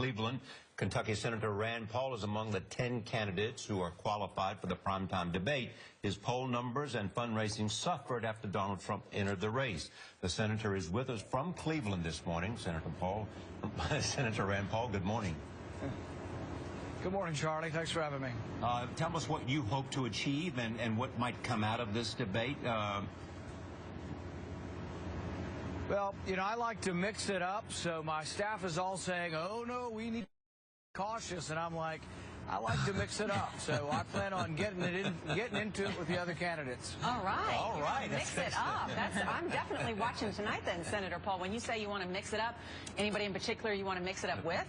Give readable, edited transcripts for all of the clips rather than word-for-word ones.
Cleveland. Kentucky Senator Rand Paul is among the 10 candidates who are qualified for the primetime debate. His poll numbers and fundraising suffered after Donald Trump entered the race. The senator is with us from Cleveland this morning. Senator Rand Paul, good morning. Good morning, Charlie. Thanks for having me. Tell us what you hope to achieve and what might come out of this debate. Well, you know, I like to mix it up, so my staff is all saying, oh, no, we need to be cautious, and I'm like, I like to mix it up, so I plan on getting into it with the other candidates. All right. All right. Mix it up. I'm definitely watching tonight then, Senator Paul. When you say you want to mix it up, anybody in particular you want to mix it up with?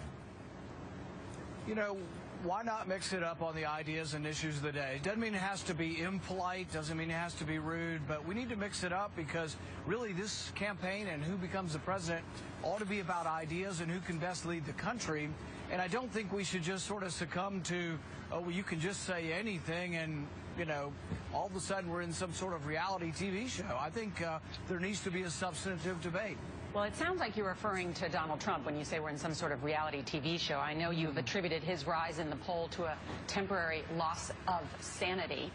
You know, why not mix it up on the ideas and issues of the day? It doesn't mean it has to be impolite, doesn't mean it has to be rude, but we need to mix it up because really this campaign and who becomes the president ought to be about ideas and who can best lead the country. And I don't think we should just sort of succumb to, oh, well, you can just say anything and, you know, all of a sudden we're in some sort of reality TV show. I think there needs to be a substantive debate. Well, it sounds like you're referring to Donald Trump when you say we're in some sort of reality TV show. I know you've attributed his rise in the poll to a temporary loss of sanity.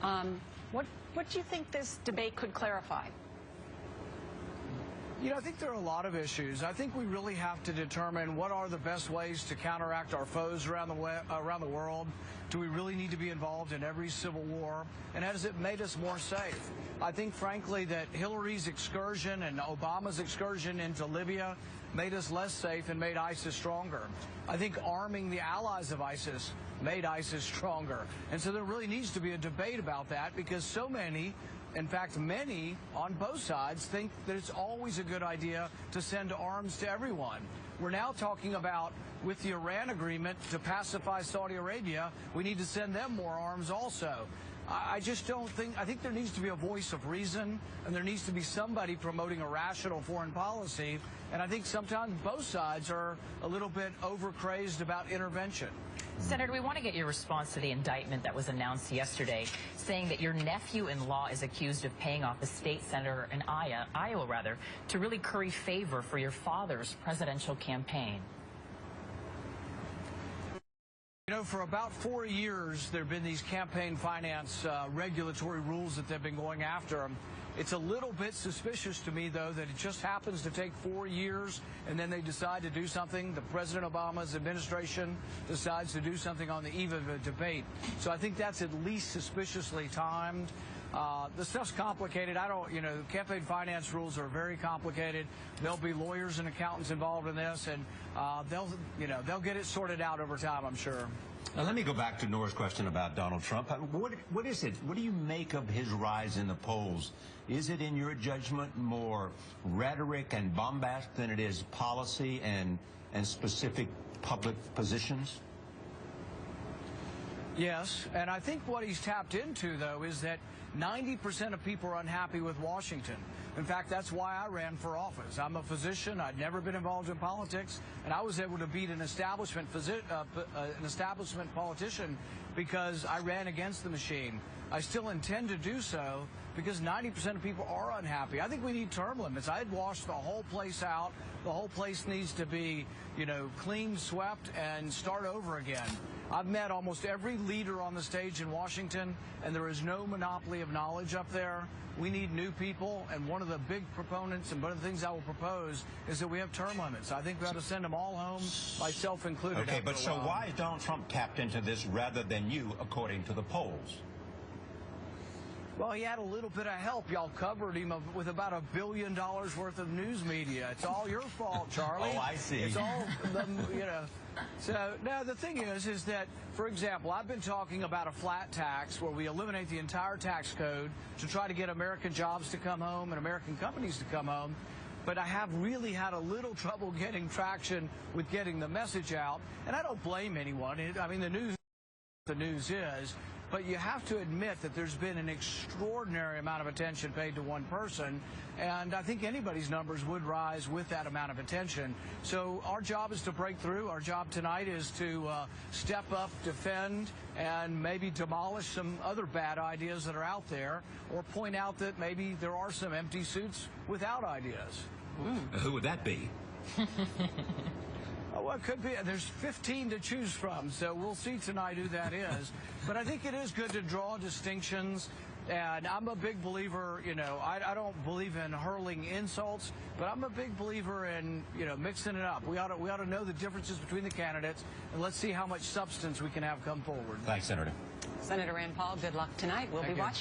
What do you think this debate could clarify? You know, I think there are a lot of issues. I think we really have to determine what are the best ways to counteract our foes around the world. Do we really need to be involved in every civil war? And has it made us more safe? I think, frankly, that Hillary's excursion and Obama's excursion into Libya made us less safe and made ISIS stronger. I think arming the allies of ISIS made ISIS stronger. And so there really needs to be a debate about that because so many, in fact, many on both sides think that it's always a good idea to send arms to everyone. We're now talking about, with the Iran agreement to pacify Saudi Arabia, we need to send them more arms also. I just don't think, I think there needs to be a voice of reason, and there needs to be somebody promoting a rational foreign policy, and I think sometimes both sides are a little bit overcrazed about intervention. Senator, we want to get your response to the indictment that was announced yesterday, saying that your nephew-in-law is accused of paying off a state senator in Iowa, to really curry favor for your father's presidential campaign. You know, for about 4 years, there have been these campaign finance regulatory rules that they've been going after. It's a little bit suspicious to me, though, that it just happens to take 4 years and then they decide to do something. The President Obama's administration decides to do something on the eve of a debate. So I think that's at least suspiciously timed. The stuff's complicated. Campaign finance rules are very complicated. There'll be lawyers and accountants involved in this, and they'll get it sorted out over time, I'm sure. Now, let me go back to Nora's question about Donald Trump. What is it? What do you make of his rise in the polls? Is it, in your judgment, more rhetoric and bombast than it is policy and specific public positions? Yes, and I think what he's tapped into, though, is that 90% of people are unhappy with Washington. In fact, that's why I ran for office. I'm a physician. I'd never been involved in politics, and I was able to beat an establishment politician because I ran against the machine. I still intend to do so because 90% of people are unhappy. I think we need term limits. I'd wash the whole place out. The whole place needs to be, clean, swept, and start over again. I've met almost every leader on the stage in Washington, and there is no monopoly of knowledge up there. We need new people, and one of the big proponents and one of the things I will propose is that we have term limits. I think we ought to send them all home, myself included. Okay, but so why is Donald Trump tapped into this rather than you, according to the polls? Well, he had a little bit of help. Y'all covered him with about $1 billion worth of news media. It's all your fault, Charlie. Oh, I see. It's all, So, now, the thing is that, for example, I've been talking about a flat tax where we eliminate the entire tax code to try to get American jobs to come home and American companies to come home. But I have really had a little trouble getting traction with getting the message out. And I don't blame anyone. I mean, the news is. But you have to admit that there's been an extraordinary amount of attention paid to one person, and I think anybody's numbers would rise with that amount of attention. So our job is to break through. Our job tonight is to step up, defend, and maybe demolish some other bad ideas that are out there, or point out that maybe there are some empty suits without ideas. Who would that be? Well, it could be. There's 15 to choose from, so we'll see tonight who that is. But I think it is good to draw distinctions. And I'm a big believer, I don't believe in hurling insults, but I'm a big believer in, mixing it up. We ought to know the differences between the candidates, and let's see how much substance we can have come forward. Thanks, Senator. Senator Rand Paul, good luck tonight. We'll be watching.